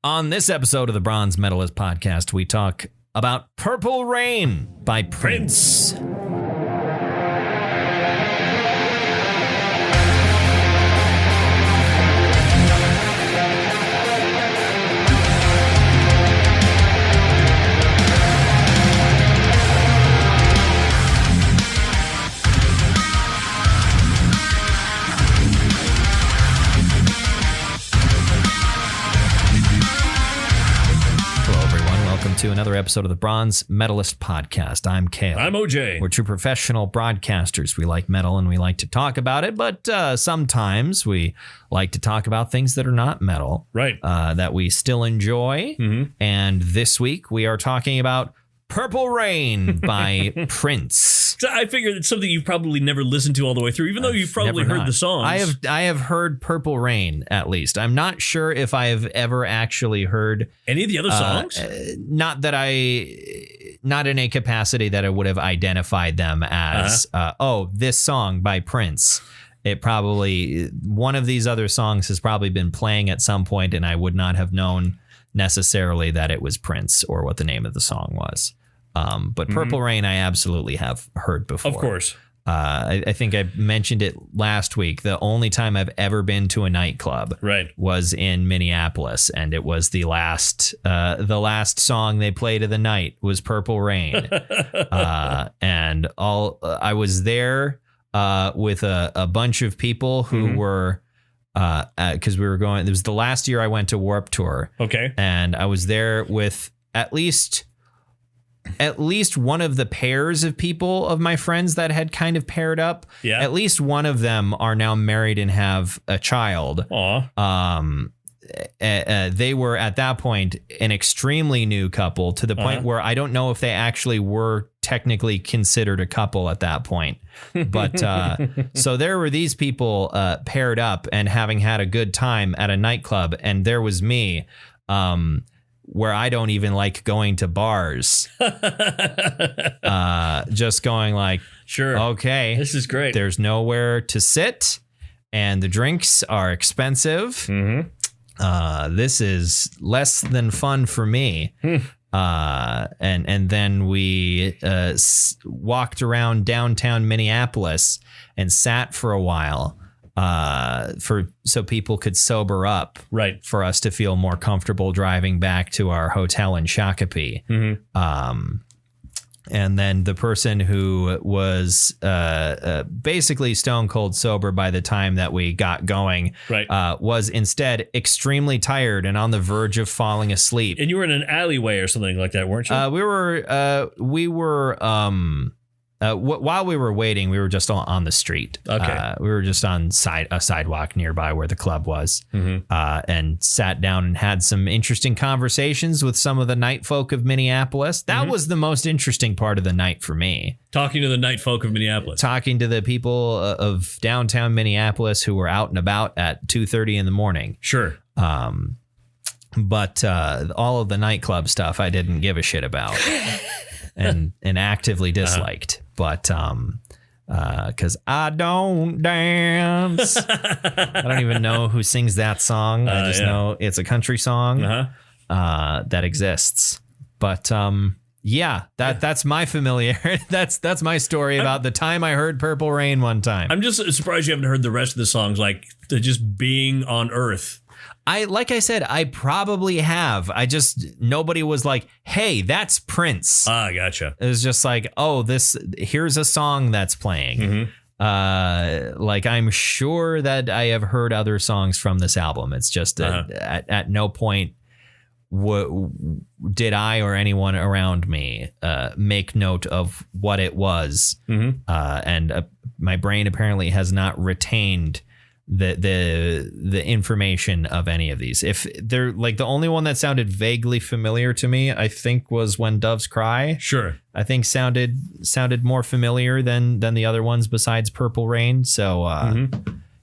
On this episode of the Bronze Metalist podcast, we talk about Purple Rain by Prince. To another episode of the Bronze Metalist podcast. I'm Kale. I'm OJ. We're two professional broadcasters. We like metal and we like to talk about it, but sometimes we like to talk about things that are not metal, right? That we still enjoy. Mm-hmm. And this week we are talking about Purple Rain by Prince. So I figured it's something you've probably never listened to all the way through, even though you've probably heard the songs. I have heard Purple Rain, at least. I'm not sure if I have ever actually heard any of the other songs. Not in a capacity that I would have identified them as, this song by Prince. It probably, one of these other songs has probably been playing at some point, and I would not have known necessarily that it was Prince or what the name of the song was. But Purple Rain, I absolutely have heard before. Of course. I think I mentioned it last week. The only time I've ever been to a nightclub was in Minneapolis, and it was the last song they played of the night was Purple Rain. And I was there with a bunch of people who were because we were going. It was the last year I went to Warped Tour. Okay, and I was there with at least one of the pairs of people of my friends that had kind of paired up. Yeah, at least one of them are now married and have a child. Aw. They were at that point an extremely new couple to the point where I don't know if they actually were technically considered a couple at that point. But so there were these people paired up and having had a good time at a nightclub. And there was me where I don't even like going to bars. Just going like, sure, OK, this is great. There's nowhere to sit and the drinks are expensive. Mm-hmm. This is less than fun for me. And then we walked around downtown Minneapolis and sat for a while so people could sober up, right, for us to feel more comfortable driving back to our hotel in Shakopee. Mm-hmm. And then the person who was basically stone cold sober by the time that we got going was instead extremely tired and on the verge of falling asleep. And you were in an alleyway or something like that, weren't you? We were while we were waiting, we were just on the street. Okay. We were just on a sidewalk nearby where the club was, and sat down and had some interesting conversations with some of the night folk of Minneapolis. That was the most interesting part of the night for me. Talking to the night folk of Minneapolis. Talking to the people of downtown Minneapolis who were out and about at 2:30 in the morning. Sure. But all of the nightclub stuff I didn't give a shit about and actively disliked. But because I don't dance. I don't even know who sings that song. I just know it's a country song that exists. But that's my familiarity. That's my story about the time I heard Purple Rain one time. I'm just surprised you haven't heard the rest of the songs, like just being on Earth. Like I said, I probably have. Nobody was like, hey, that's Prince. Gotcha. It was just like, here's a song that's playing. Like, I'm sure that I have heard other songs from this album. It's just at no point did I or anyone around me make note of what it was. And my brain apparently has not retained the information of any of these. If they're like, the only one that sounded vaguely familiar to me, I think, was When Doves Cry. Sure. I think sounded more familiar than the other ones besides Purple Rain. So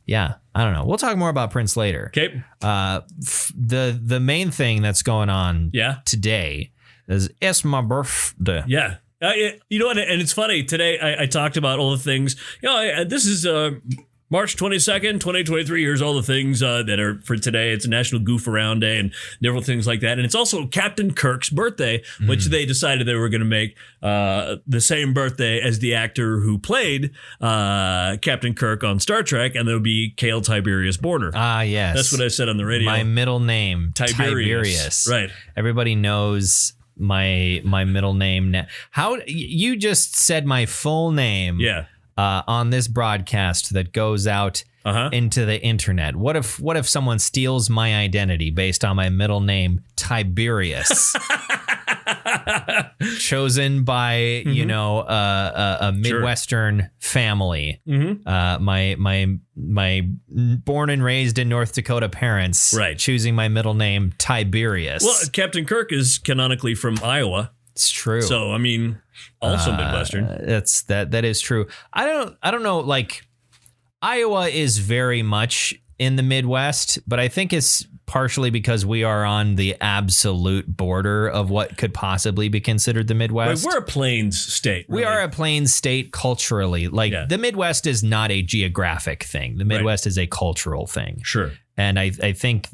yeah, I don't know. We'll talk more about Prince later. Okay. The main thing that's going on today is it's my birthday. Yeah. You know what? And it's funny today. I talked about all the things. This is March 22nd, 2023. Here's all the things that are for today. It's a National Goof Around Day and different things like that. And it's also Captain Kirk's birthday, which they decided they were going to make the same birthday as the actor who played Captain Kirk on Star Trek, and there would be Cale Tiberius Borner. Ah, yes. That's what I said on the radio. My middle name, Tiberius. Right. Everybody knows my middle name. How you just said my full name. Yeah. On this broadcast that goes out into the internet. What if someone steals my identity based on my middle name, Tiberius? Chosen by a Midwestern family. My born and raised in North Dakota parents, choosing my middle name, Tiberius. Well, Captain Kirk is canonically from Iowa. It's true. So I mean, also Midwestern. That is true. I don't know. Like, Iowa is very much in the Midwest, but I think it's partially because we are on the absolute border of what could possibly be considered the Midwest. We're a plains state. Really. We are a plains state culturally. Like, the Midwest is not a geographic thing. The Midwest is a cultural thing. Sure. And I think,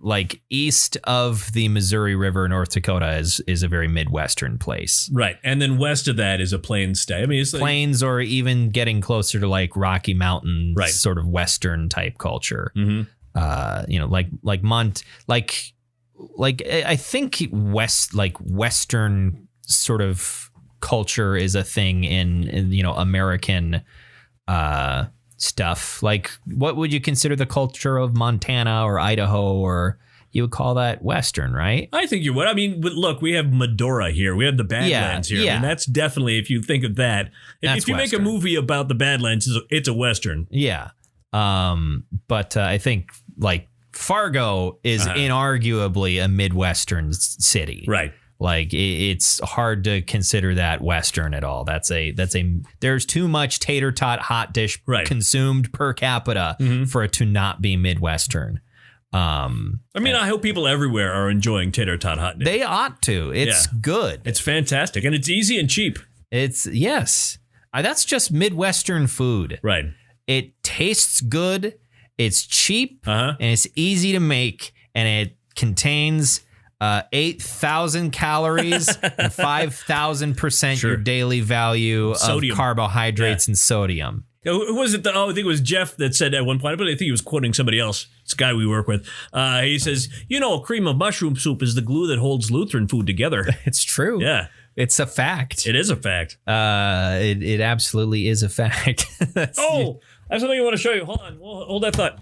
like, east of the Missouri River, North Dakota is a very Midwestern place. Right. And then west of that is a plains state. I mean, it's plains, or even getting closer to like Rocky Mountains, sort of Western type culture. I think Western sort of culture is a thing in American stuff. Like, what would you consider the culture of Montana or Idaho, or you would call that Western, right? I think you would. I mean, look, we have Medora here. We have the Badlands here. Yeah. I mean, that's definitely, if you think of that, if you make a movie about the Badlands, it's a Western. Yeah. But I think like Fargo is inarguably a Midwestern city. Right. Like, it's hard to consider that Western at all. There's too much tater tot hot dish consumed per capita for it to not be Midwestern. I mean, I hope people everywhere are enjoying tater tot hot dish. They ought to. It's good. It's fantastic. And it's easy and cheap. Yes. That's just Midwestern food. Right. It tastes good. It's cheap and it's easy to make, and it contains 8,000 calories and 5,000% your daily value of carbohydrates and sodium. Who was it? I think it was Jeff that said at one point, but I think he was quoting somebody else. It's a guy we work with. He says, cream of mushroom soup is the glue that holds Lutheran food together. It's true. Yeah. It's a fact. It is a fact. It absolutely is a fact. I have something I want to show you. Hold on. Hold that thought.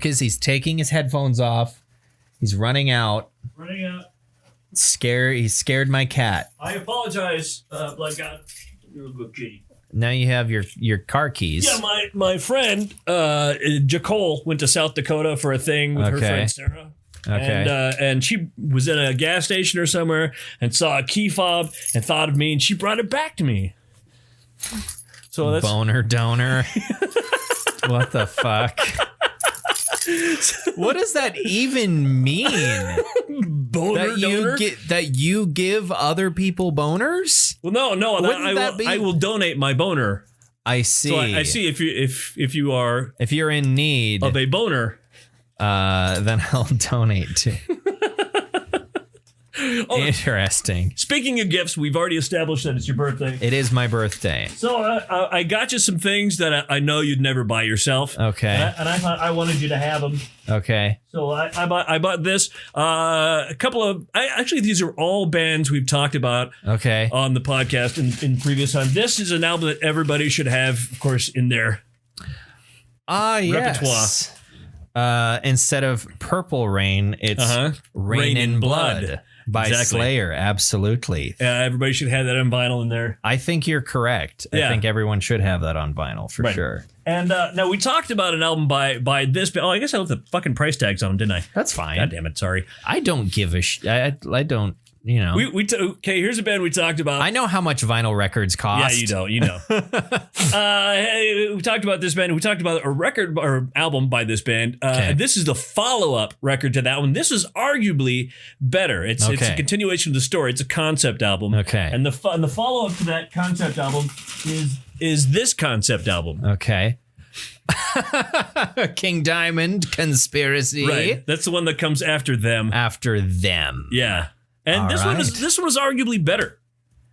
He's taking his headphones off. He's running out. He scared my cat. I apologize, Blood God. You're a good kitty. Now you have your car keys. Yeah, my friend, Jacole, went to South Dakota for a thing with her friend Sarah. Okay. And she was at a gas station or somewhere and saw a key fob and thought of me, and she brought it back to me. So that's boner donor. What the fuck? What does that even mean? Boner donor? That you give other people boners? Well, no. I will donate my boner. I see. So I see if you're in need of a boner, then I'll donate too. Interesting. Speaking of gifts, we've already established that it's your birthday. It is my birthday. So I got you some things that I know you'd never buy yourself. Okay. And I thought I wanted you to have them. Okay. So I bought this. A couple of actually these are all bands we've talked about. Okay. On the podcast in previous time. This is an album that everybody should have, of course, in their repertoire. Yes. Instead of Purple Rain, it's Rain in Blood. By Slayer, absolutely. Everybody should have that on vinyl in there. I think you're correct. I think everyone should have that on vinyl for sure. And now we talked about an album by this band. Oh, I guess I left the fucking price tags on them, didn't I? That's fine. God damn it, sorry. I don't give a shit. I don't you know. Okay, here's a band we talked about. I know how much vinyl records cost. Yeah, you don't. You know. We talked about this band. We talked about a record or album by this band. This is the follow-up record to that one. This is arguably better. It's a continuation of the story. It's a concept album. Okay. And the follow-up to that concept album is this concept album. Okay. King Diamond Conspiracy. Right. That's the one that comes after them. After them. Yeah. And this one was arguably better,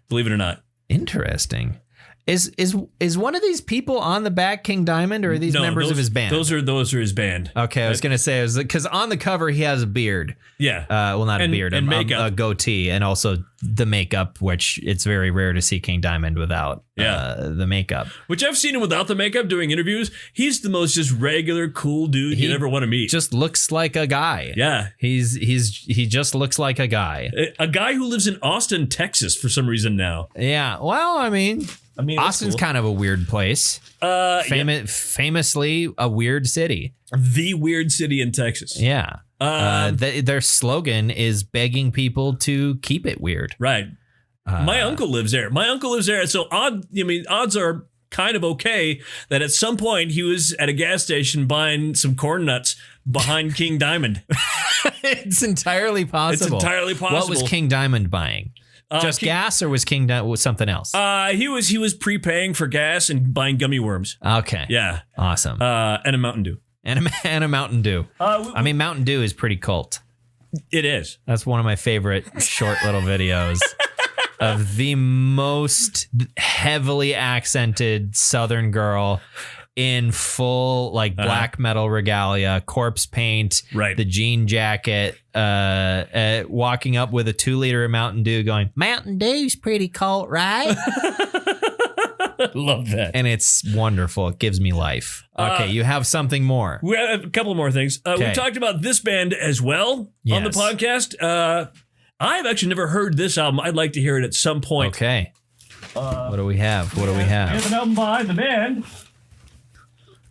believe it or not. Interesting. Is one of these people on the back King Diamond, or are these members of his band? Those are his band. Okay, I was gonna say, because on the cover he has a beard. Yeah. Well, not a beard, and makeup. A goatee, and also the makeup, which it's very rare to see King Diamond without the makeup. Which I've seen him without the makeup doing interviews. He's the most just regular, cool dude you'd ever want to meet. Just looks like a guy. Yeah. He just looks like a guy. A guy who lives in Austin, Texas for some reason now. Yeah. Well, I mean, Austin's kind of a weird place. Famously a weird city. The weird city in Texas. Yeah. Their slogan is begging people to keep it weird. Right. My uncle lives there. So odds are kind of okay that at some point he was at a gas station buying some corn nuts behind King Diamond. It's entirely possible. What was King Diamond buying? Just gas, or was King Diamond something else? He was prepaying for gas and buying gummy worms. Okay. Yeah. Awesome. And a Mountain Dew. And a Mountain Dew. Mountain Dew is pretty cult. It is. That's one of my favorite short little videos of the most heavily accented Southern girl in full black metal regalia, corpse paint, the jean jacket, walking up with a 2-liter of Mountain Dew going, Mountain Dew's pretty cult, right? Love that. And it's wonderful. It gives me life. Okay, you have something more. We have a couple more things. We talked about this band as well on the podcast. I've actually never heard this album. I'd like to hear it at some point. Okay. What do we have? We have an album by the band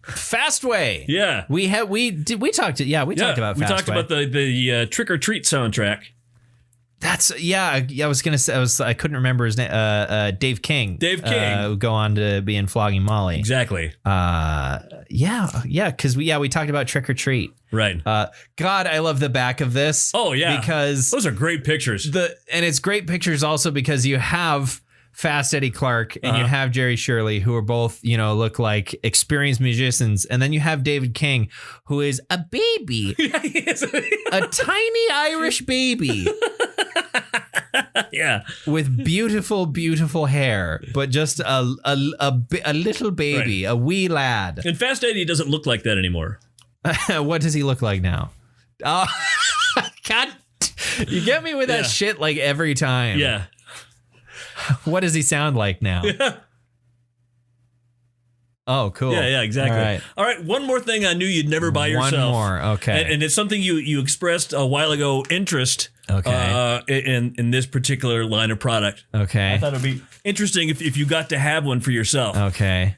Fastway. Yeah. We talked about Fastway. We talked about the Trick or Treat soundtrack. That's I was gonna say I couldn't remember his name. Dave King. Would go on to be in Flogging Molly. Exactly. Because we talked about Trick or Treat. Right. God, I love the back of this. Oh yeah, because those are great pictures. And it's great pictures also because you have Fast Eddie Clark and you have Jerry Shirley, who are both, look like experienced musicians. And then you have David King, who is a baby, a tiny Irish baby. Yeah. With beautiful, beautiful hair, but just a little baby, a wee lad. And Fast Eddie doesn't look like that anymore. What does he look like now? Oh, God, you get me with that shit like every time. Yeah. What does he sound like now? Oh, cool. Yeah, exactly. All right, one more thing I knew you'd never buy yourself. One more, okay. And it's something you expressed a while ago, interest in this particular line of product. Okay. I thought it'd be interesting if you got to have one for yourself. Okay.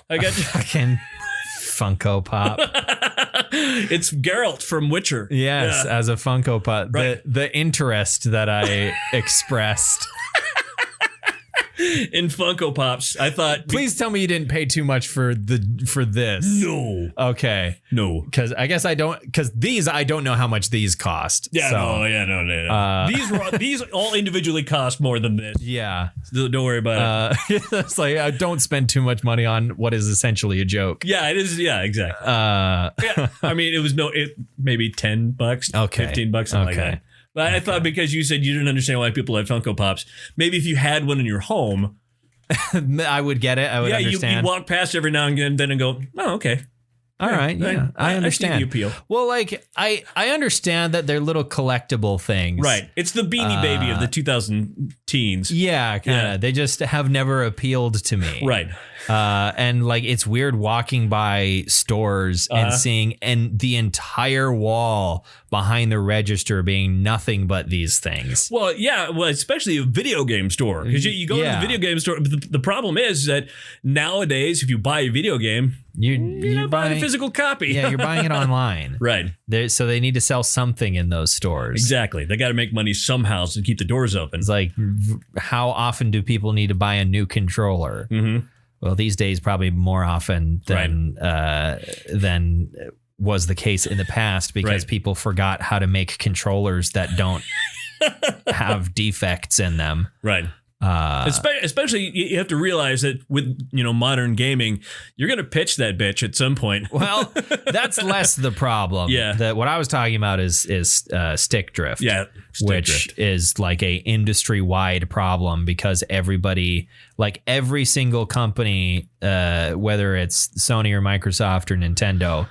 I got fucking Funko Pop. It's Geralt from Witcher. Yes, as a Funko Pop. Right. The interest that I expressed in Funko Pops, I thought. Please tell me you didn't pay too much for this. No. Okay. No. Because I guess I don't. Because I don't know how much these cost. Yeah. So, no. These all individually cost more than this. Yeah. Don't worry about it. It's like I don't spend too much money on what is essentially a joke. Yeah, it is. Yeah, exactly. I mean, it was maybe $10, okay, $15, something like that. But I thought because you said you didn't understand why people had Funko Pops, maybe if you had one in your home, I would get it. I would understand. You'd walk past every now and then and go, oh, okay. All right. Yeah, I understand. I see the appeal. Well, I understand that they're little collectible things. Right. It's the Beanie Baby of the 2000 teens. Yeah, kind of. They just have never appealed to me. Right. And like it's weird walking by stores and seeing the entire wall behind the register being nothing but these things. Well, yeah, especially a video game store, because you go to the video game store. But the problem is that nowadays, if you buy a video game, you're not buying a physical copy. Yeah, you're buying it online. Right. So they need to sell something in those stores. Exactly. They got to make money somehow to keep the doors open. It's like, how often do people need to buy a new controller? Mm-hmm. Well, these days, probably more often than was the case in the past, because people forgot how to make controllers that don't have defects in them. Right. Especially, you have to realize that with modern gaming, you're going to pitch that bitch at some point. Well, that's less the problem. Yeah. What I was talking about is stick drift. Yeah. Which is like a industry wide problem, because everybody, like every single company, whether it's Sony or Microsoft or Nintendo,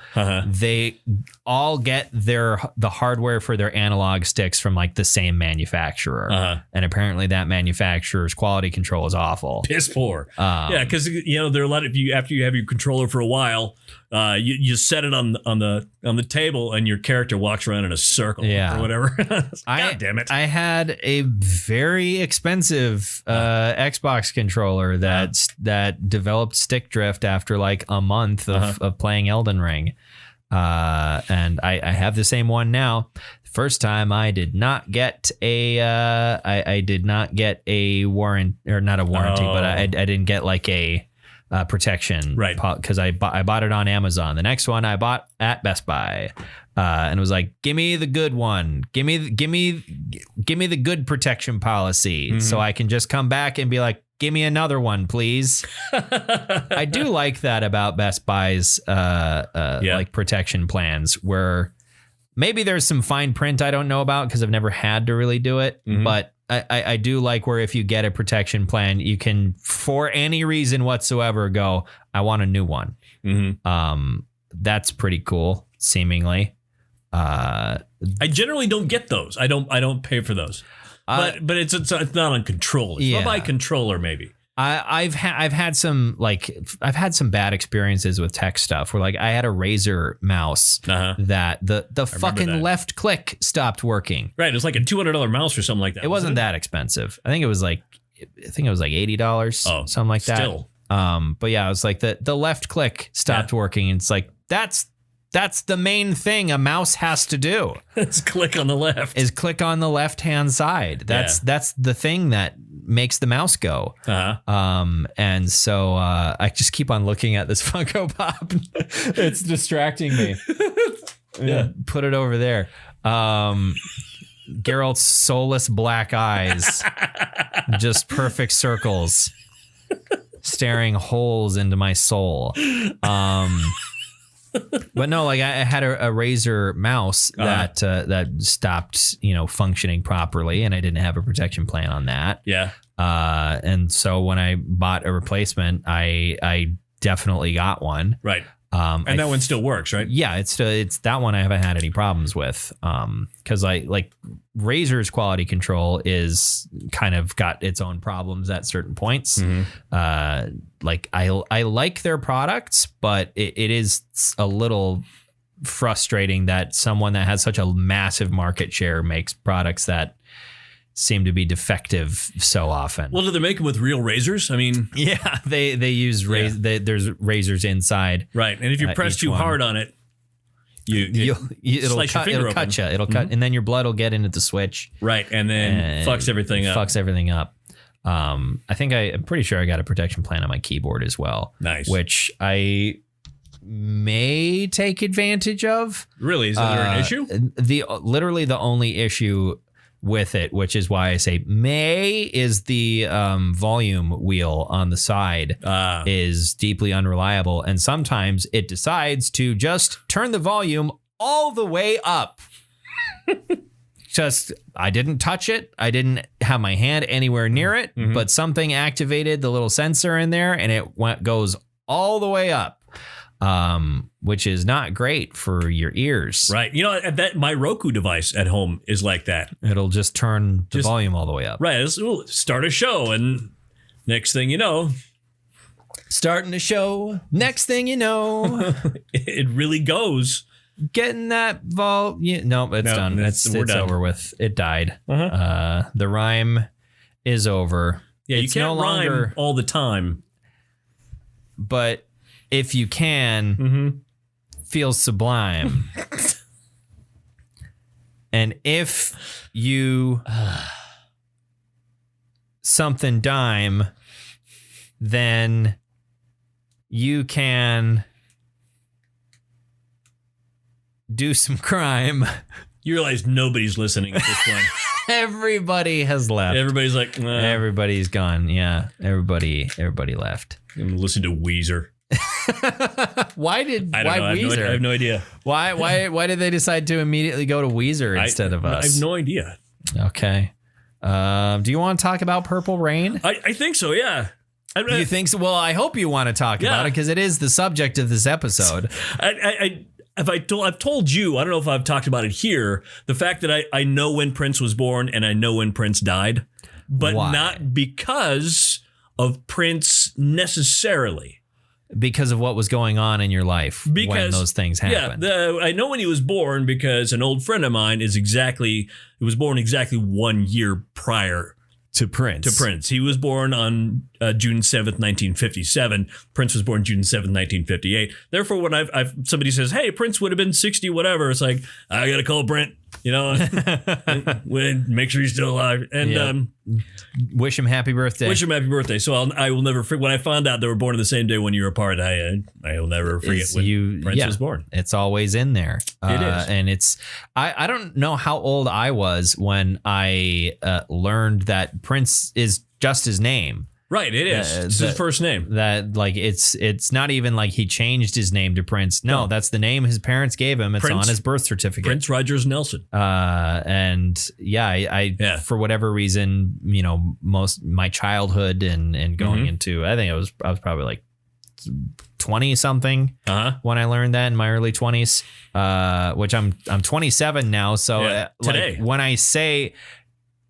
they all get the hardware for their analog sticks from like the same manufacturer. And apparently that manufacturer's quality control is awful. Piss poor. Yeah, because there are a lot of you, after you have your controller for a while, you set it on the table and your character walks around in a circle or whatever. God damn it. I had a very expensive Xbox controller that developed stick drift after like a month of playing Elden Ring. And I have the same one now. First time I did not get I did not get a warrant, or not a warranty, but I didn't get like a protection, right? Because I bought it on Amazon. The next one I bought at Best Buy, and it was like, give me the good one, give me the good protection policy, so I can just come back and be like, give me another one, please. I do like that about Best Buy's like protection plans, where maybe there's some fine print I don't know about because I've never had to really do it, but I do like where if you get a protection plan, you can, for any reason whatsoever, go, I want a new one. That's pretty cool, seemingly. I generally don't get those. I don't pay for those. But it's not on controllers. I'll buy a controller maybe. I've had some bad experiences with tech stuff where like I had a Razer mouse that the fucking left click stopped working. Right, it was like a $200 mouse or something like that. It wasn't that expensive. I think it was like $80, something like that. Still. But yeah, it was like the left click stopped working. And it's like that's the main thing a mouse has to do. Is click on the left. Is click on the left-hand side. That's the thing that makes the mouse go. And so I just keep on looking at this Funko Pop. It's distracting me. Put it over there. Geralt's soulless black eyes. Just perfect circles. Staring holes into my soul. But no, like I had a Razer mouse that stopped, functioning properly, and I didn't have a protection plan on that. Yeah. And so when I bought a replacement, I definitely got one. Right. And that one still works, right? Yeah, it's that one I haven't had any problems with. Because Razer's quality control is kind of got its own problems at certain points. Like I like their products, but it is a little frustrating that someone that has such a massive market share makes products that seem to be defective so often. Well, do they make them with real razors? I mean, yeah, they use there's razors inside, right? And if you press too hard on it, it'll cut you. It'll cut, and then your blood will get into the switch, right? And then fucks everything up. I'm pretty sure I got a protection plan on my keyboard as well. Nice, which I may take advantage of. Really, is there an issue? Literally the only issue with it, which is why I say may, is the volume wheel on the side is deeply unreliable, and sometimes it decides to just turn the volume all the way up. I didn't touch it. I didn't have my hand anywhere near it, but something activated the little sensor in there, and it goes all the way up. Which is not great for your ears. Right. My Roku device at home is like that. It'll just turn the volume all the way up. Right. It'll start a show, and next thing you know, Starting to show. Next thing you know, It really goes. getting that vault. No, it's done. It's done. over with. It died. Uh-huh. The rhyme is over. Yeah, it's you can't no longer rhyme all the time. But if you can, feels sublime. And if you something dime, then you can do some crime. You realize nobody's listening at this point. Everybody has left. Everybody's like, nah. Everybody's gone. Yeah, everybody left. I'm gonna listen to Weezer. Why Weezer? I have no idea. Why did they decide to immediately go to Weezer instead of us? I have no idea. Okay. Do you want to talk about Purple Rain? I think so. Yeah. You think so? Well, I hope you want to talk about it because it is the subject of this episode. I've told you, I don't know if I've talked about it here, the fact that I know when Prince was born and I know when Prince died, but not because of Prince necessarily. Because of what was going on in your life when those things happened. Yeah, I know when he was born because an old friend of mine was born exactly 1 year prior to Prince. He was born on June 7th, 1957. Prince was born June 7th, 1958. Therefore, when somebody says, hey, Prince would have been 60, whatever, it's like, I got to call Brent, make sure he's still alive. And wish him happy birthday. So I will never forget. When I found out they were born on the same day 1 year apart, I will never forget when Prince was born. It's always in there. It is. And it's, I don't know how old I was when I learned that Prince is just his name. Right, it is. It's his first name. That like it's not even like he changed his name to Prince. No, that's the name his parents gave him. It's on his birth certificate. Prince Rogers Nelson. And I for whatever reason, most my childhood and going into, I think I was probably like 20 something when I learned that in my early 20s. Which I'm 27 now, so today when I say.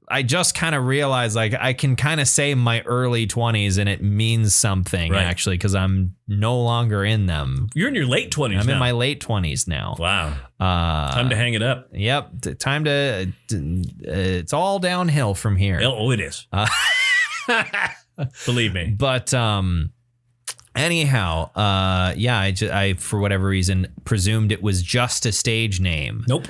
I just kind of realized like I can kind of say my early 20s and it means something actually because I'm no longer in them. You're in your late 20s I'm in my late 20s now. Wow. Time to hang it up. Yep. Time to it's all downhill from here. Oh, it is. Believe me. But anyhow, I for whatever reason presumed it was just a stage name. Nope.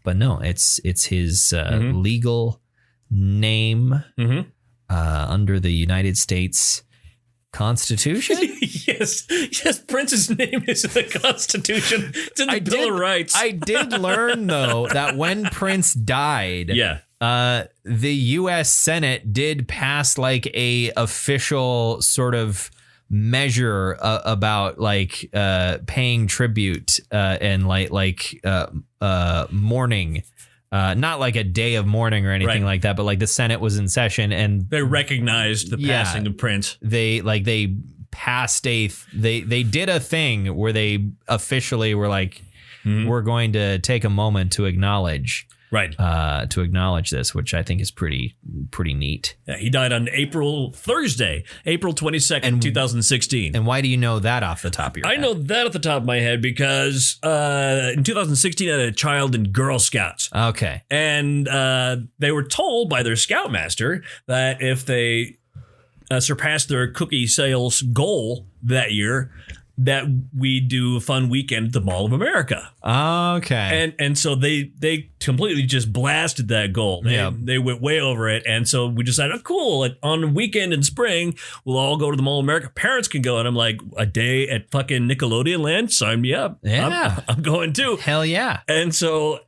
But no, it's his legal name under the United States Constitution. Yes, Prince's name is in the Constitution. It's in the Bill of Rights. I did learn though that when Prince died, the U.S. Senate did pass like a official sort of measure about like paying tribute and mourning, not like a day of mourning or anything like that, but like the Senate was in session and they recognized the passing of Prince. They passed they did a thing where they officially were like, we're going to take a moment to acknowledge this, which I think is pretty neat. Yeah, he died on Thursday, April 22nd, 2016. And why do you know that off the top of your head? I know that off the top of my head because in 2016 I had a child in Girl Scouts. Okay. And they were told by their scoutmaster that if they surpassed their cookie sales goal that year, that we do a fun weekend at the Mall of America. Okay. And so they completely just blasted that goal. They went way over it. And so we decided, cool, like on a weekend in spring, we'll all go to the Mall of America. Parents can go. And I'm like, a day at fucking Nickelodeon Land? Sign me up. Yeah. I'm going too. Hell yeah. And so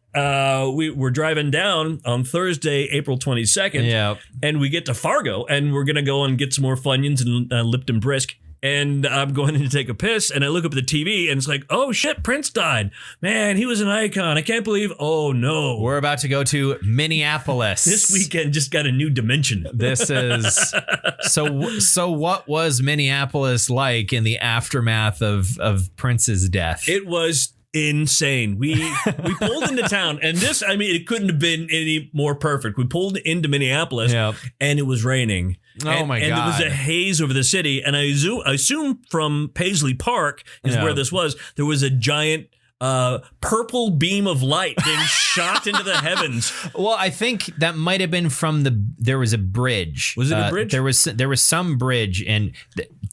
we were driving down on Thursday, April 22nd. Yeah. And we get to Fargo and we're going to go and get some more Funyuns and Lipton Brisk. And I'm going in to take a piss, and I look up at the TV, and it's like, oh, shit, Prince died. Man, he was an icon. I can't believe, oh, no. We're about to go to Minneapolis. This weekend just got a new dimension. This is... So what was Minneapolis like in the aftermath of Prince's death? It was insane. We pulled into town, and it couldn't have been any more perfect. We pulled into Minneapolis, and it was raining. Oh my God. And there was a haze over the city. And I assume from Paisley Park is where this was. There was a giant purple beam of light being shot into the heavens. Well, I think that might have been from there was a bridge. Was it a bridge? There was some bridge, and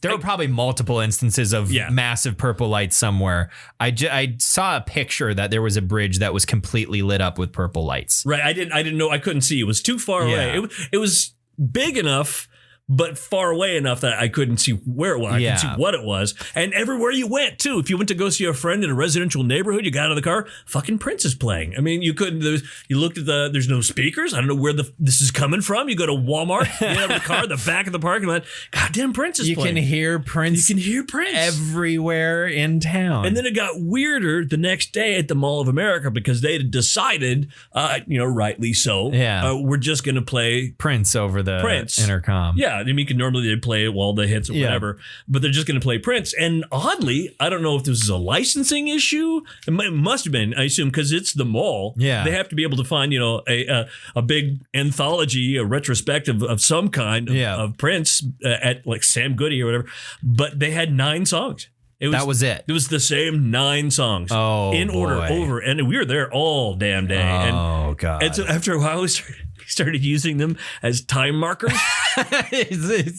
there were probably multiple instances of massive purple lights somewhere. I saw a picture that there was a bridge that was completely lit up with purple lights. Right. I didn't know. I couldn't see. It was too far away. It was big enough, but far away enough that I couldn't see where it was. I couldn't see what it was. And everywhere you went, too. If you went to go see a friend in a residential neighborhood, you got out of the car, fucking Prince is playing. I mean, you couldn't, you looked at there's no speakers. I don't know where this is coming from. You go to Walmart, you get out of the car, the back of the parking lot, goddamn Prince is playing. You can hear Prince. You can hear Prince. Everywhere in town. And then it got weirder the next day at the Mall of America because they had decided, rightly so, we're just going to play Prince over the intercom. Yeah. I mean, normally they play all the hits or whatever, but they're just going to play Prince. And oddly, I don't know if this is a licensing issue. It must have been, I assume, because it's the mall. Yeah. They have to be able to find, a big anthology, a retrospective of some kind of Prince at like Sam Goody or whatever. But they had 9 songs. That was it. It was the same 9 songs in order over. And we were there all damn day. God. And so after a while, we started using them as time markers.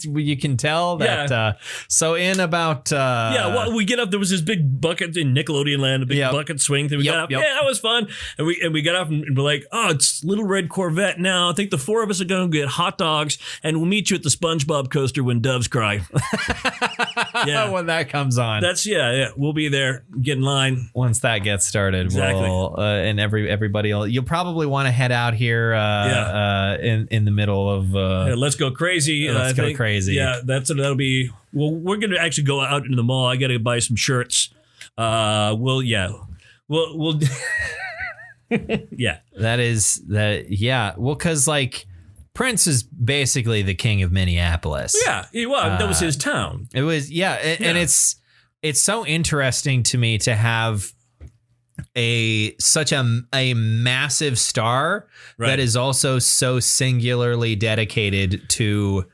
You can tell that. So in about well, we get up. There was this big bucket in Nickelodeon Land, a big bucket swing thing. We got up. Yeah, that was fun. And we got up and we're like, oh, it's Little Red Corvette now. I think the 4 of us are going to get hot dogs, and we'll meet you at the SpongeBob coaster when doves cry. When that comes on. That's we'll be there. Get in line once that gets started. Exactly. And everybody you'll probably want to head out here in the middle of let's go crazy. Let's go crazy. Yeah, that'll be. Well, we're gonna actually go out into the mall. I got to buy some shirts. We'll yeah. That is that. Yeah. Well, because like Prince is basically the king of Minneapolis. Yeah, he was. That was his town. It was. And it's so interesting to me to have such a massive star that is also so singularly dedicated to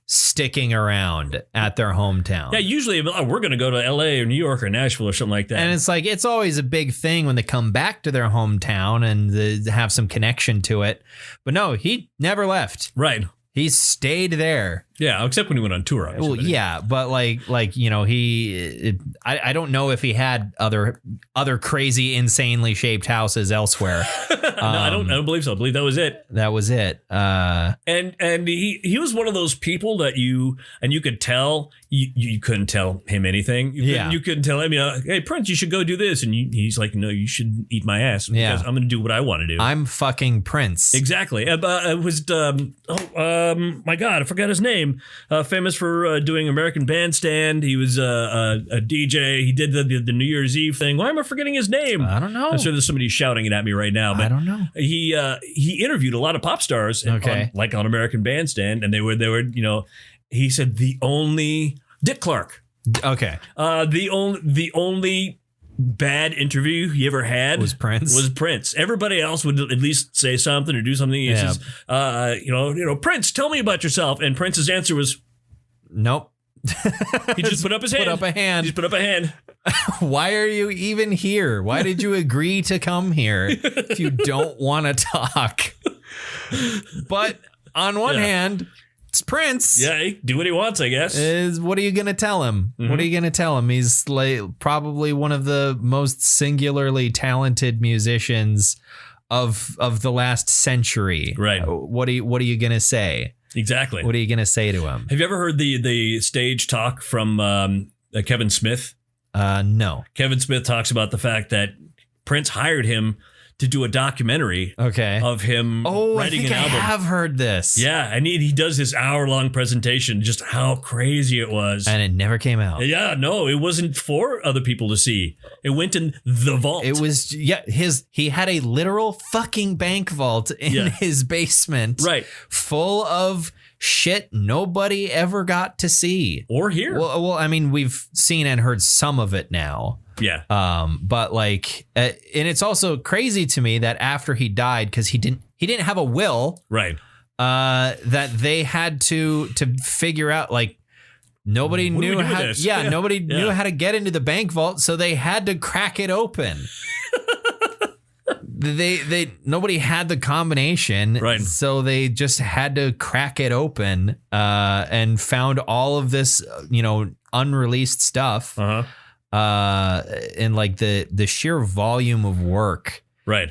sticking around at their hometown. Yeah, usually we're going to go to LA or New York or Nashville or something like that. And it's like, it's always a big thing when they come back to their hometown and have some connection to it. But no, he never left. Right. He stayed there. Yeah, except when he went on tour. Well, yeah, but I don't know if he had other crazy, insanely shaped houses elsewhere. No, I don't believe so. I believe that was it. That was it. And he was one of those people that you could tell you couldn't tell him anything. You couldn't tell him, hey Prince, you should go do this, and he's like, no, you should eat my ass because I'm going to do what I want to do. I'm fucking Prince. Exactly. It was my God, I forgot his name. Famous for doing American Bandstand. He was a DJ. He did the New Year's Eve thing. Why am I forgetting his name? I don't know. I'm sure there's somebody shouting it at me right now. But I don't know. He interviewed a lot of pop stars, on American Bandstand, and they were he said the only Dick Clark. Okay. The only bad interview he ever had was Prince. Everybody else would at least say something or do something. He says, Prince, tell me about yourself. And Prince's answer was, nope. He just put up his hand. Put up a hand. He just put up a hand. Why are you even here? Why did you agree to come here if you don't want to talk? But on one hand, it's Prince. Yeah, do what he wants, I guess. What are you going to tell him? Mm-hmm. What are you going to tell him? He's like probably one of the most singularly talented musicians of the last century. Right. What are you going to say? Exactly. What are you going to say to him? Have you ever heard the stage talk from Kevin Smith? No. Kevin Smith talks about the fact that Prince hired him to do a documentary of him writing an album. I have heard this. Yeah, and he does this hour-long presentation, just how crazy it was. And it never came out. Yeah, no, it wasn't for other people to see. It went in the vault. It was, he had a literal fucking bank vault in his basement. Right. Full of shit nobody ever got to see. Or hear. Well, I mean, we've seen and heard some of it now. Yeah. But and it's also crazy to me that after he died, because he didn't have a will. Right. that they had to figure out, like, nobody What do we knew do with how. this? Yeah, nobody knew Yeah. how to get into the bank vault, so they had to crack it open. Nobody had the combination, Right. so they just had to crack it open, and found all of this, unreleased stuff, and like the sheer volume of work. Right.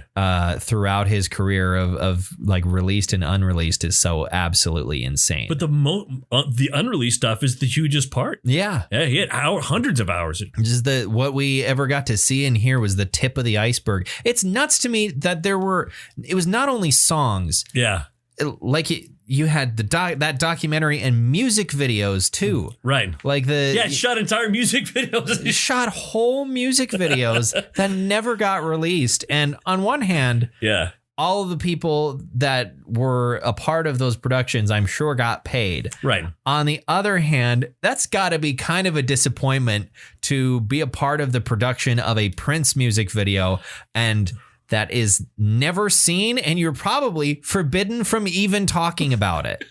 Throughout his career of like released and unreleased is so absolutely insane. But the unreleased stuff is the hugest part. Yeah, he had hundreds of hours. just what we ever got to see and hear was the tip of the iceberg. It's nuts to me that it was not only songs. Yeah. Like you had that documentary and music videos too. Right. Like shot entire music videos. shot whole music videos that never got released. And on one hand, Yeah. all of the people that were a part of those productions, I'm sure, got paid. Right. On the other hand, that's got to be kind of a disappointment to be a part of the production of a Prince music video and that is never seen, and you're probably forbidden from even talking about it.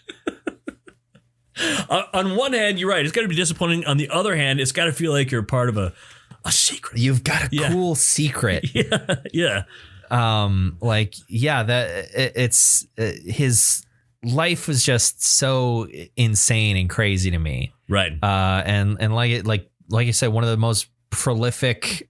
On one hand, you're right. It's got to be disappointing. On the other hand, it's got to feel like you're part of a secret. You've got a cool secret. Yeah. Yeah. It's his life was just so insane and crazy to me. Right. And like I said, one of the most prolific,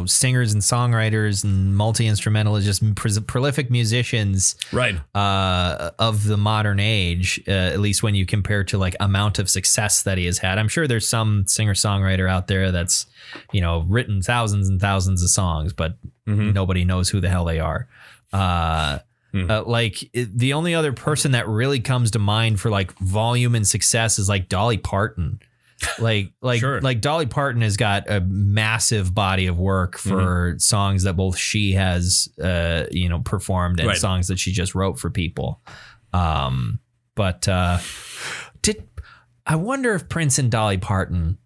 singers and songwriters and multi-instrumentalists, just prolific musicians, right, of the modern age, at least when you compare to like amount of success that he has had. I'm sure there's some singer-songwriter out there that's, written thousands and thousands of songs, but nobody knows who the hell they are. The only other person that really comes to mind for like volume and success is like Dolly Parton. Sure. Like Dolly Parton has got a massive body of work for songs that both she has, performed and songs that she just wrote for people. But I wonder if Prince and Dolly Parton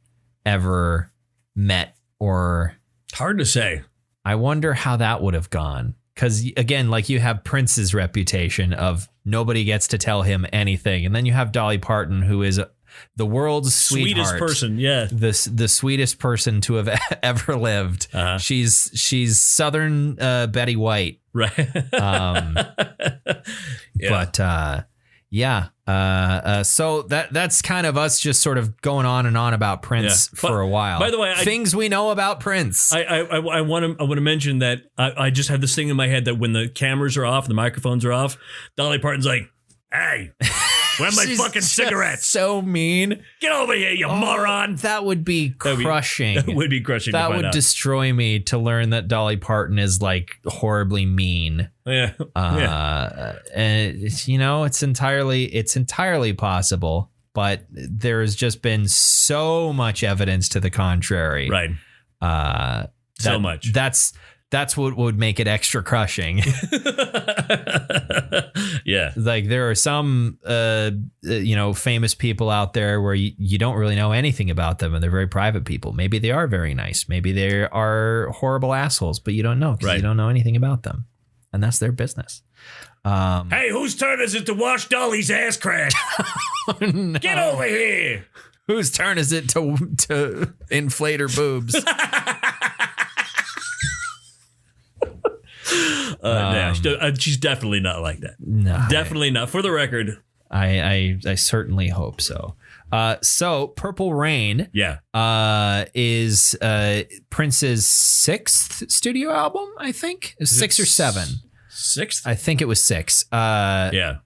ever met, or hard to say. I wonder how that would have gone. Because again, like you have Prince's reputation of nobody gets to tell him anything. And then you have Dolly Parton, who is the world's sweetest person. Yeah. The sweetest person to have ever lived. She's Southern Betty White. Right. So that's kind of us just sort of going on and on about Prince for a while. By the way, things we know about Prince. I want to mention that I just have this thing in my head that when the cameras are off, the microphones are off, Dolly Parton's like, "Hey, where's my fucking cigarettes? So mean. Get over here, you moron." That would be crushing. That would be crushing. That would destroy me to learn that Dolly Parton is like horribly mean. Yeah. And it's entirely possible, but there's just been so much evidence to the contrary. Right. So much. That's what would make it extra crushing. Yeah. Like there are some, famous people out there where you don't really know anything about them and they're very private people. Maybe they are very nice. Maybe they are horrible assholes, but you don't know because you don't know anything about them. And that's their business. Hey, whose turn is it to wash Dolly's ass crack? No. Get over here. Whose turn is it to inflate her boobs? She's definitely not like that. No, definitely not. For the record, I certainly hope so. So Purple Rain, is Prince's 6th studio album. I think 6 or 7. 6th. I think it was 6. I've got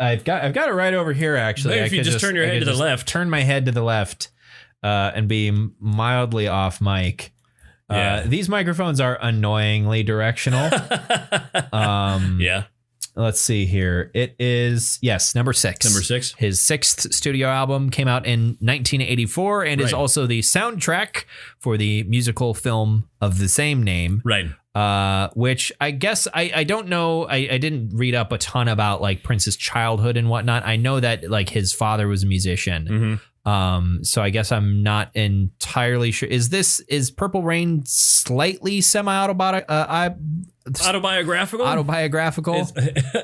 it right over here. Actually, maybe if you just turn your head to the left, turn my head to the left, and be mildly off mic. These microphones are annoyingly directional. Let's see here. It is, number 6. Number 6. His 6th studio album came out in 1984 and is also the soundtrack for the musical film of the same name. Right. Which I guess I don't know. I didn't read up a ton about like Prince's childhood and whatnot. I know that like his father was a musician. So I guess I'm not entirely sure. Is Purple Rain slightly autobiographical.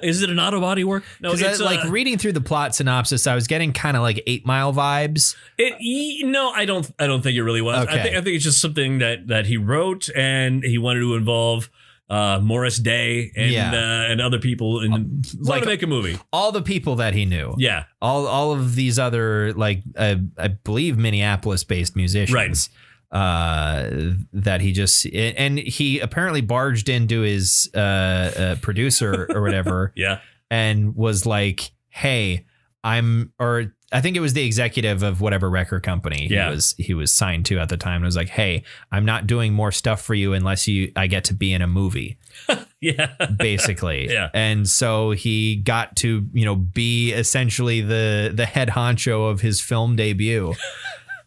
Is it an auto body work? No, it's like reading through the plot synopsis, I was getting kind of like 8 Mile vibes. No, I don't think it really was. Okay. I think it's just something that he wrote and he wanted to involve Morris Day and other people and like to make a movie. All the people that he knew. Yeah. All of these other like I believe Minneapolis-based musicians. Right. That he just and he apparently barged into his producer or whatever. Yeah. And was like, "Hey, I think it was the executive of whatever record company he was signed to at the time. And was like, "Hey, I'm not doing more stuff for you unless I get to be in a movie." Yeah. Basically. Yeah. And so he got to, be essentially the head honcho of his film debut.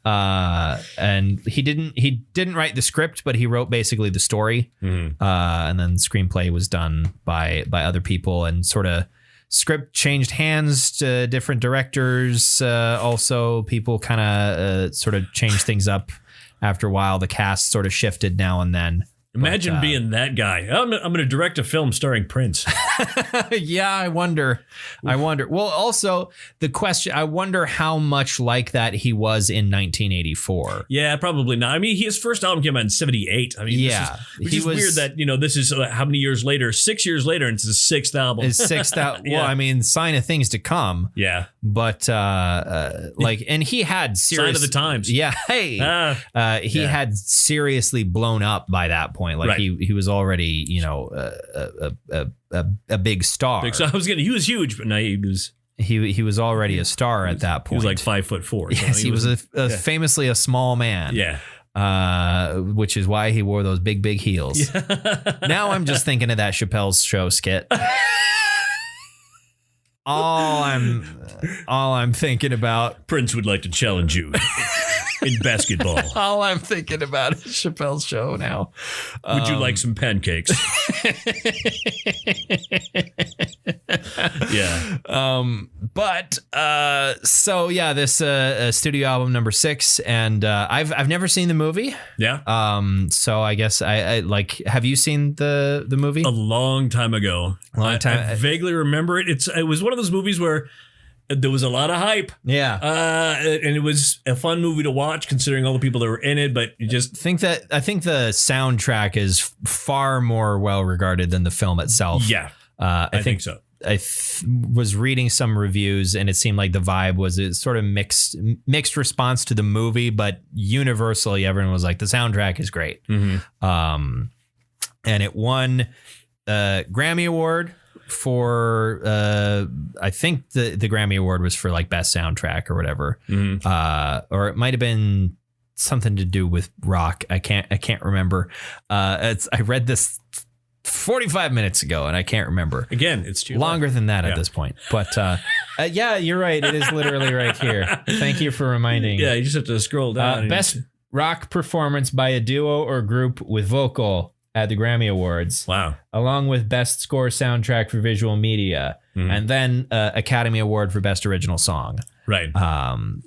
And he didn't write the script, but he wrote basically the story. Mm-hmm. And then the screenplay was done by other people, and sort of script changed hands to different directors. Also, people kind of sort of changed things up after a while. The cast sort of shifted now and then. Imagine being that guy. I'm going to direct a film starring Prince. Yeah, I wonder. Well, also the question, I wonder how much like that he was in 1984. Yeah, probably not. I mean, his first album came out in 78. I mean, which is weird that, this is how many years later, 6 years later, and it's his sixth album. His sixth album. Yeah. Well, I mean, sign of things to come. Yeah. But and he had sign of the times. Yeah. Hey, he had seriously blown up by that point. Like right. he was already, a big star. He was huge, but no, he was already a star at that point. He was like 5'4". Yes, so he was famously a small man. Yeah. Which is why he wore those big heels. Yeah. Now I'm just thinking of that Chappelle's Show skit. All I'm thinking about. Prince would like to challenge you in basketball. All I'm thinking about is Chappelle's Show now. Would you like some pancakes? Yeah. This studio album number 6, and I've never seen the movie. Yeah. So I guess I like. Have you seen the movie? A long time ago. I vaguely remember it. It was one of those movies where there was a lot of hype. Yeah. And it was a fun movie to watch considering all the people that were in it, but you just I think the soundtrack is far more well regarded than the film itself. Yeah. I think so. I was reading some reviews, and it seemed like the vibe was a sort of mixed response to the movie, but universally everyone was like, the soundtrack is great. Mm-hmm. And it won Grammy Award for I think the Grammy Award was for like best soundtrack or whatever. Mm-hmm. Or it might have been something to do with rock. I can't remember. I read this 45 minutes ago and I can't remember. Again, it's too longer than that at this point. But yeah, you're right. It is literally right here. Thank you for reminding. Yeah, you just have to scroll down. Best rock performance by a duo or group with vocal at the Grammy Awards. Wow. Along with best score soundtrack for visual media. Mm-hmm. And then Academy Award for best original song. Right.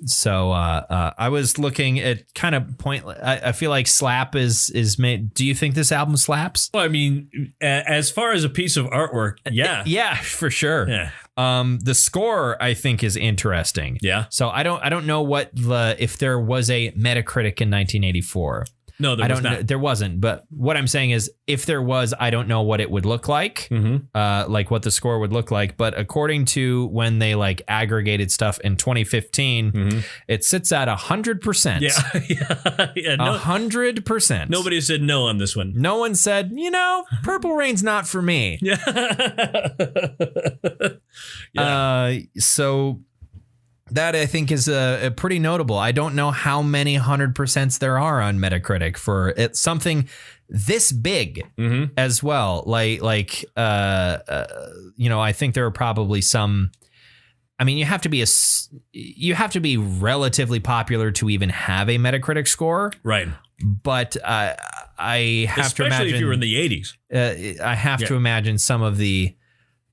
So I was looking at kind of pointless. I feel like Slap is made. Do you think this album slaps? Well, I mean, as far as a piece of artwork, yeah. Yeah, for sure. Yeah. The score I think is interesting. Yeah. So I don't know if there was a Metacritic in 1984. No, there was not. There wasn't. But what I'm saying is, if there was, I don't know what it would look like, like what the score would look like. But according to when they like aggregated stuff in 2015, it sits at 100%. Yeah, 100%. Nobody said no on this one. No one said, Purple Rain's not for me. Yeah. So that I think is a pretty notable. I don't know how many 100% there are on Metacritic for something this big as well. Like I think there are probably some. I mean, you have to be relatively popular to even have a Metacritic score, right? But I have to imagine, especially if you were in the 80s. I have to imagine some of the,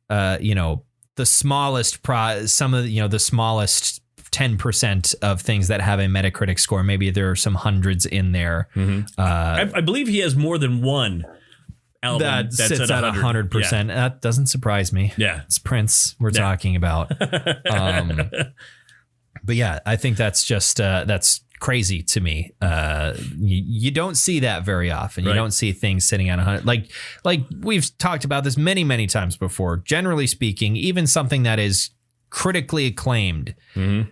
the smallest the smallest 10% of things that have a Metacritic score. Maybe there are some hundreds in there. I believe he has more than one. album that that's sits at 100%. That doesn't surprise me. Yeah. It's Prince we're talking about. But yeah, I think that's just that's crazy to me. You don't see that very often. You don't see things sitting at 100. Like we've talked about this many times before. Generally speaking, even something that is critically acclaimed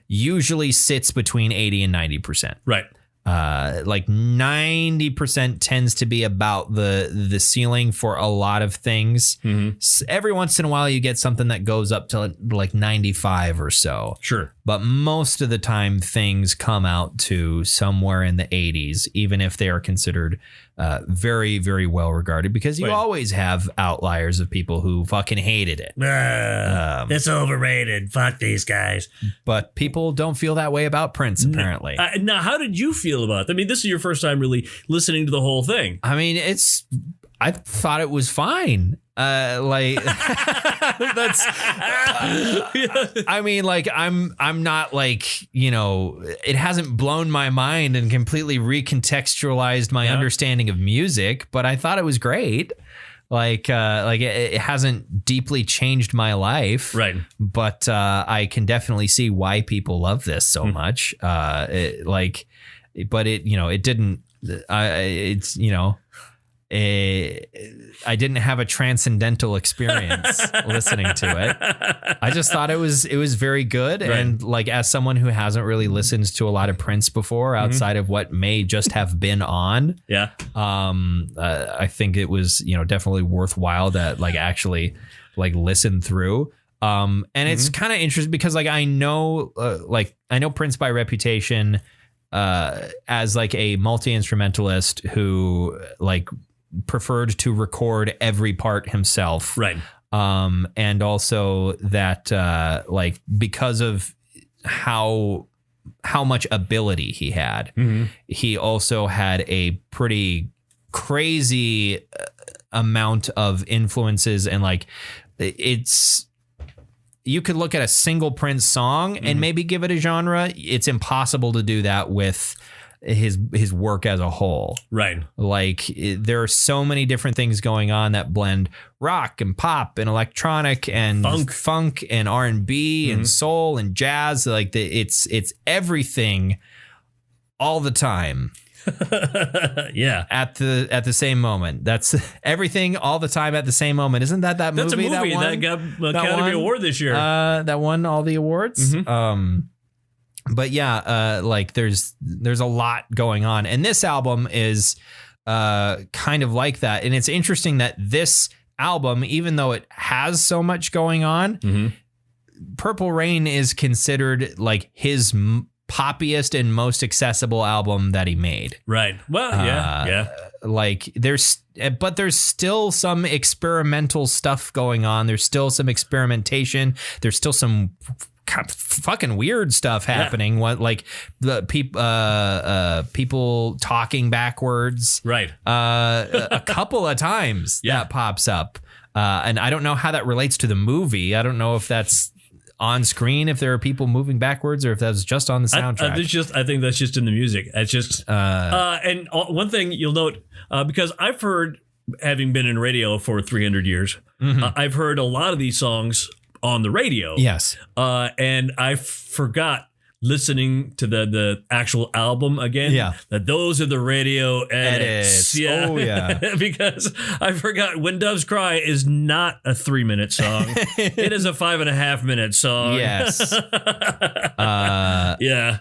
usually sits between 80 and 90%. Right. Like 90% tends to be about the ceiling for a lot of things. Every once in a while you get something that goes up to like 95 or so. Sure. But most of the time things come out to somewhere in the 80s, even if they are considered very, very well regarded, because you always have outliers of people who fucking hated it. It's overrated. Fuck these guys. But people don't feel that way about Prince, apparently. Now, how did you feel about it? I mean, this is your first time really listening to the whole thing. I mean, I thought it was fine. Like that's, I mean, like I'm not like, you know, it hasn't blown my mind and completely recontextualized my understanding of music, but I thought it was great. Like it hasn't deeply changed my life. Right. But, I can definitely see why people love this so much. But it, you know, it didn't, it's, you know, I didn't have a transcendental experience listening to it. I just thought it was very good. Right. And like, as someone who hasn't really listened to a lot of Prince before, outside of what may just have been on. Yeah. I think it was, you know, definitely worthwhile to like actually like listen through. And it's kind of interesting because like, I know Prince by reputation, as like a multi-instrumentalist who like preferred to record every part himself. Right. And also that, like, because of how much ability he had, he also had a pretty crazy amount of influences. And like, you could look at a single Prince song and maybe give it a genre. It's impossible to do that with his work as a whole. Right. Like there are so many different things going on that blend rock and pop and electronic and funk and R&B and soul and jazz. Like it's everything all the time. Yeah. At the same moment. That's everything all the time at the same moment. Isn't that movie? That's a movie that got Academy Award this year. That won all the awards. But yeah, like there's a lot going on. And this album is kind of like that. And it's interesting that this album, even though it has so much going on, Purple Rain is considered like his poppiest and most accessible album that he made. Right. Well, yeah. Like there's still some experimental stuff going on. There's still some experimentation. There's still some fucking weird stuff happening. What, like the people talking backwards. Right. A couple of times that pops up. And I don't know how that relates to the movie. I don't know if that's on screen, if there are people moving backwards, or if that's just on the soundtrack. I think that's just in the music. It's just and one thing you'll note, because I've heard, having been in radio for 300 years, I've heard a lot of these songs on the radio. Yes. And I forgot listening to the actual album again. Yeah. That those are the radio edits. Yeah. Oh yeah. Because I forgot When Doves Cry is not a 3-minute song. It is a 5.5-minute song. Yes. Yeah.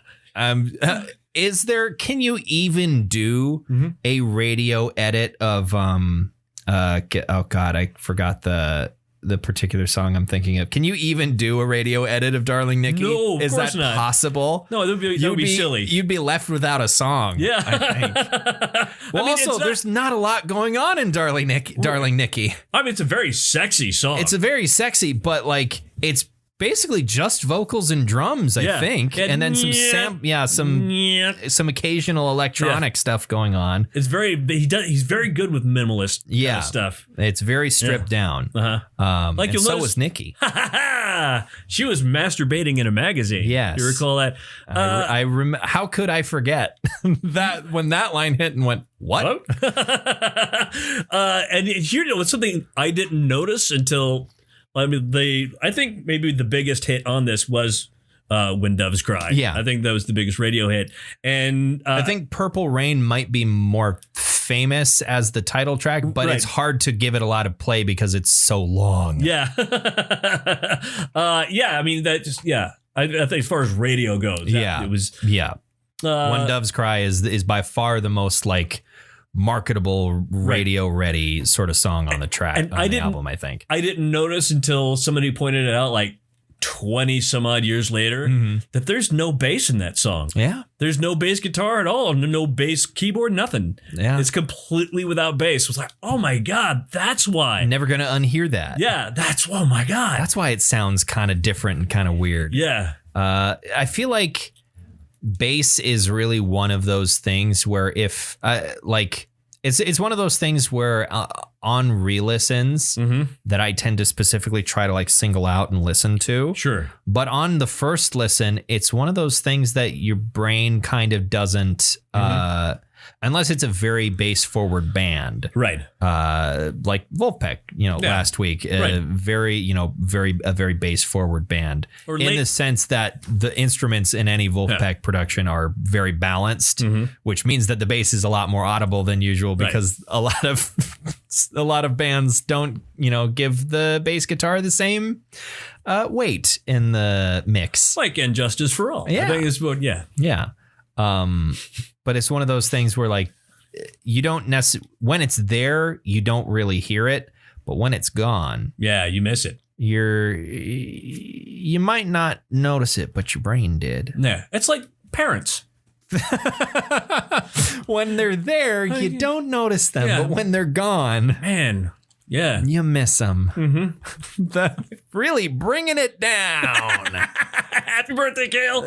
Can you even do a radio edit of oh God, I forgot the particular song I'm thinking of. Can you even do a radio edit of Darling Nikki? No, of Is course that not. possible? No, that would be silly. You'd be left without a song. Yeah. I think. Well, there's not a lot going on in Darling Nikki. I mean, it's a very sexy song. It's a very sexy, but like it's basically just vocals and drums, I think, and then some occasional electronic stuff going on. He's very good with minimalist kind of stuff. It's very stripped down. Like and so was Nikki. She was masturbating in a magazine. Yes, you recall that? How could I forget that when that line hit and went, what? And here was something I didn't notice until. I think maybe the biggest hit on this was When Doves Cry. Yeah. I think that was the biggest radio hit. And I think Purple Rain might be more famous as the title track, but it's hard to give it a lot of play because it's so long. Yeah. I mean, that just, I think as far as radio goes, it was. Yeah. When Doves Cry is by far the most like marketable radio ready sort of song on the track on the album, I think. I didn't notice until somebody pointed it out like 20 some odd years later that there's no bass in that song. Yeah. There's no bass guitar at all. No bass keyboard, nothing. Yeah. It's completely without bass. It was like, oh my God, that's why. Never going to unhear that. Yeah. Oh my God. That's why it sounds kind of different and kind of weird. Yeah. I feel like bass is really one of those things where if it's one of those things where on re-listens that I tend to specifically try to like single out and listen to. Sure. But on the first listen, it's one of those things that your brain kind of doesn't unless it's a very bass forward band. Right. Like Wolfpack, last week, very bass forward band in the sense that the instruments in any Wolfpack production are very balanced, which means that the bass is a lot more audible than usual because a lot of bands don't, give the bass guitar the same weight in the mix. Like And Justice for All. Yeah. I think it's what, Yeah. But it's one of those things where like you don't when it's there, you don't really hear it, but when it's gone, you miss it. You might not notice it, but your brain did. Yeah. It's like parents. When they're there, you don't notice them, but when they're gone, man, you miss them. Really bringing it down. Happy birthday, Kale.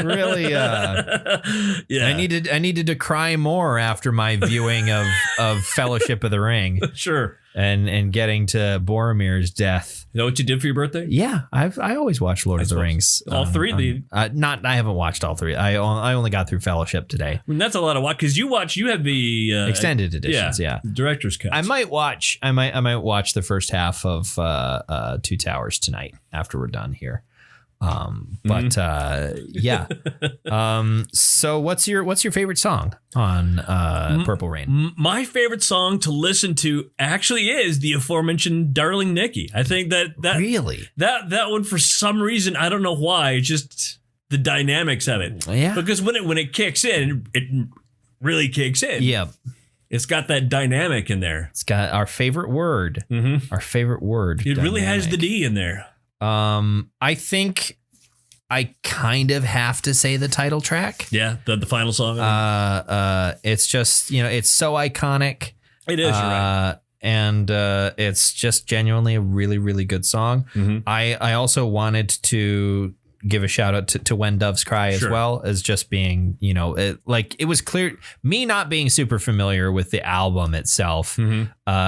Really, I needed to cry more after my viewing of Fellowship of the Ring. Sure. And getting to Boromir's death. You know what you did for your birthday? Yeah, I always watch Lord of the Rings. All three. I haven't watched all three. I only got through Fellowship today. I mean, that's a lot of watch because you have the extended editions. Yeah, director's cut. I might watch the first half of Two Towers tonight after we're done here. So what's your favorite song on Purple Rain? My favorite song to listen to actually is the aforementioned Darling Nikki. I think that really that one, for some reason, I don't know why, just the dynamics of it. Yeah. Because when it kicks in, it really kicks in. Yeah. It's got that dynamic in there. It's got our favorite word. Our favorite word. It really has the D in there. I think I kind of have to say the title track. Yeah, the final song. It's just, it's so iconic. It is, you're right. And it's just genuinely a really, really good song. I also wanted to give a shout out to When Doves Cry as well, as just being, it was clear, me not being super familiar with the album itself,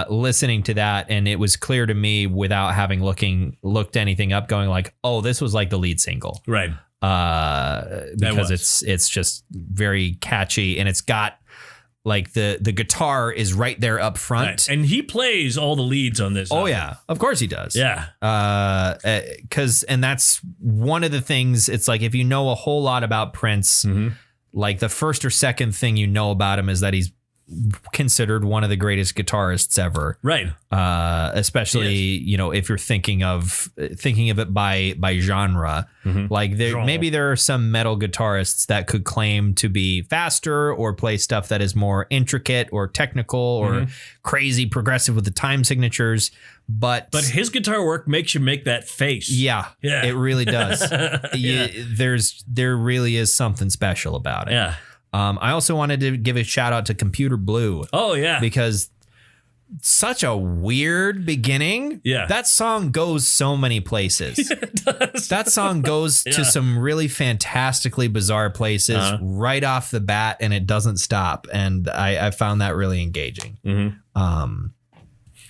listening to that, and it was clear to me without having looked anything up, going like, oh, this was like the lead single. Right. Because it's just very catchy, and it's got like the guitar is right there up front. Right. And he plays all the leads on this. Oh, yeah. Of course he does. Yeah. And that's one of the things. It's like if you know a whole lot about Prince, like the first or second thing you know about him is that he's considered one of the greatest guitarists ever. Right. Especially, if you're thinking of it by genre, like maybe there are some metal guitarists that could claim to be faster or play stuff that is more intricate or technical or crazy progressive with the time signatures. But his guitar work makes you make that face. Yeah. It really does. There really is something special about it. Yeah. I also wanted to give a shout out to Computer Blue. Oh, yeah. Because such a weird beginning. Yeah. That song goes so many places. It does. That song goes to some really fantastically bizarre places right off the bat, and it doesn't stop. And I found that really engaging.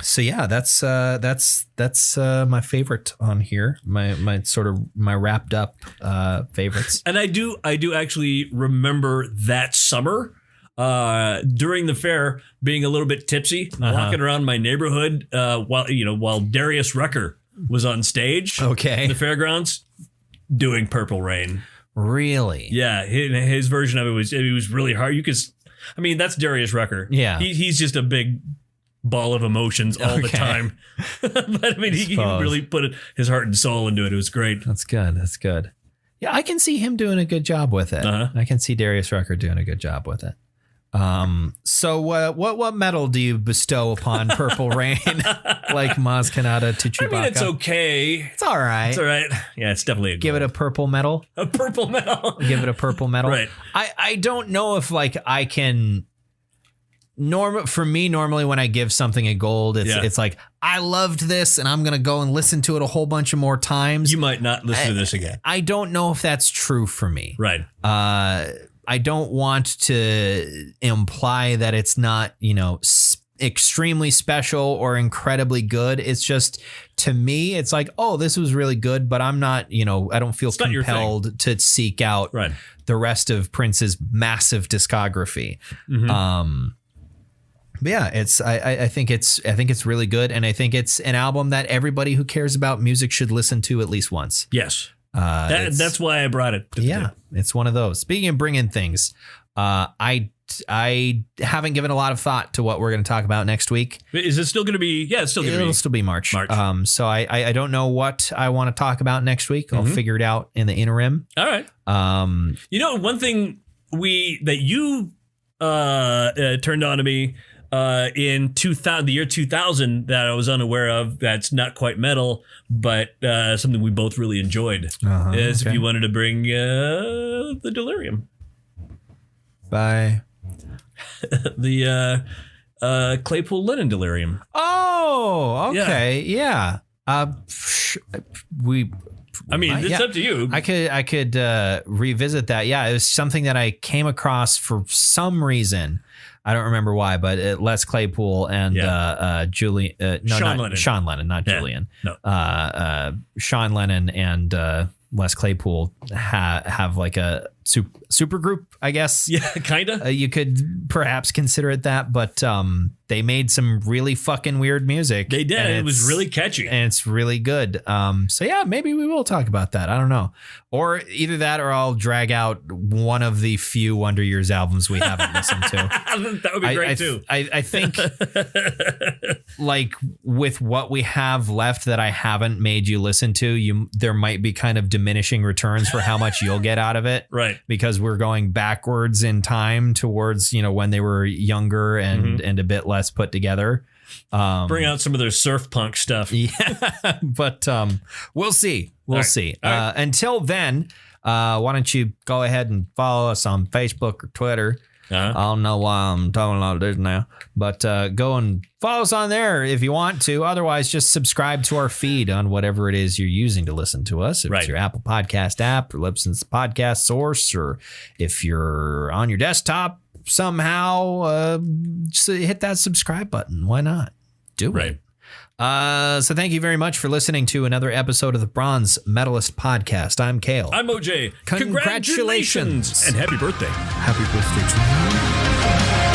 So yeah, that's my favorite on here. My sort of my wrapped up favorites. And I do actually remember that summer during the fair being a little bit tipsy, walking around my neighborhood while Darius Rucker was on stage. Okay. In the fairgrounds doing Purple Rain. Really? Yeah, his version of it was really hard. That's Darius Rucker. Yeah. He's just a big ball of emotions all the time. But he really put his heart and soul into it. It was great. That's good. Yeah, I can see him doing a good job with it. I can see Darius Rucker doing a good job with it. So what medal do you bestow upon Purple Rain? Like Maz Kanata to Chewbacca? It's okay. It's all right. It's all right. Yeah, it's definitely Give it a purple medal. A purple medal. Give it a purple medal. Right. I don't know if I can. For me, normally when I give something a gold, it's like, I loved this and I'm going to go and listen to it a whole bunch of more times. You might not listen to this again. I don't know if that's true for me. Right. I don't want to imply that it's not, extremely special or incredibly good. It's just, to me, it's like, oh, this was really good, but I'm not, I don't feel compelled to seek out the rest of Prince's massive discography. But yeah, I think it's really good, and I think it's an album that everybody who cares about music should listen to at least once. Yes, that's why I brought it. It's one of those. Speaking of bringing things, I haven't given a lot of thought to what we're going to talk about next week. Is it still going to be? Yeah, it's still going to be. It'll still be March. So I don't know what I want to talk about next week. I'll figure it out in the interim. All right. One thing that you turned on to me in the year 2000 that I was unaware of, that's not quite metal, but something we both really enjoyed, is if you wanted to bring the Delirium by the Claypool Lennon Delirium. Oh, okay, yeah. It's up to you. I could revisit that. Yeah, it was something that I came across for some reason. I don't remember why, but Les Claypool and Julian. Sean Lennon, not Julian. No. Sean Lennon and Les Claypool have like a super group, I guess. Yeah, kind of. You could perhaps consider it that, but they made some really fucking weird music. They did. It was really catchy. And it's really good. So yeah, maybe we will talk about that. I don't know. Or either that or I'll drag out one of the few Wonder Years albums we haven't listened to. That would be great too. I think like with what we have left that I haven't made you listen to, there might be kind of diminishing returns for how much you'll get out of it. Right. Because we're going backwards in time towards, when they were younger and a bit less put together. Bring out some of their surf punk stuff. Yeah, but we'll see. We'll see. Right. Until then, why don't you go ahead and follow us on Facebook or Twitter? I don't know why I'm talking about this now, but go and follow us on there if you want to. Otherwise, just subscribe to our feed on whatever it is you're using to listen to us. If it's your Apple Podcast app or Libsyn's podcast source, or if you're on your desktop somehow, just hit that subscribe button. Why not? Do it. So thank you very much for listening to another episode of the Bronze Metalist Podcast. I'm Kale. I'm OJ. Congratulations. And happy birthday. Happy birthday to you.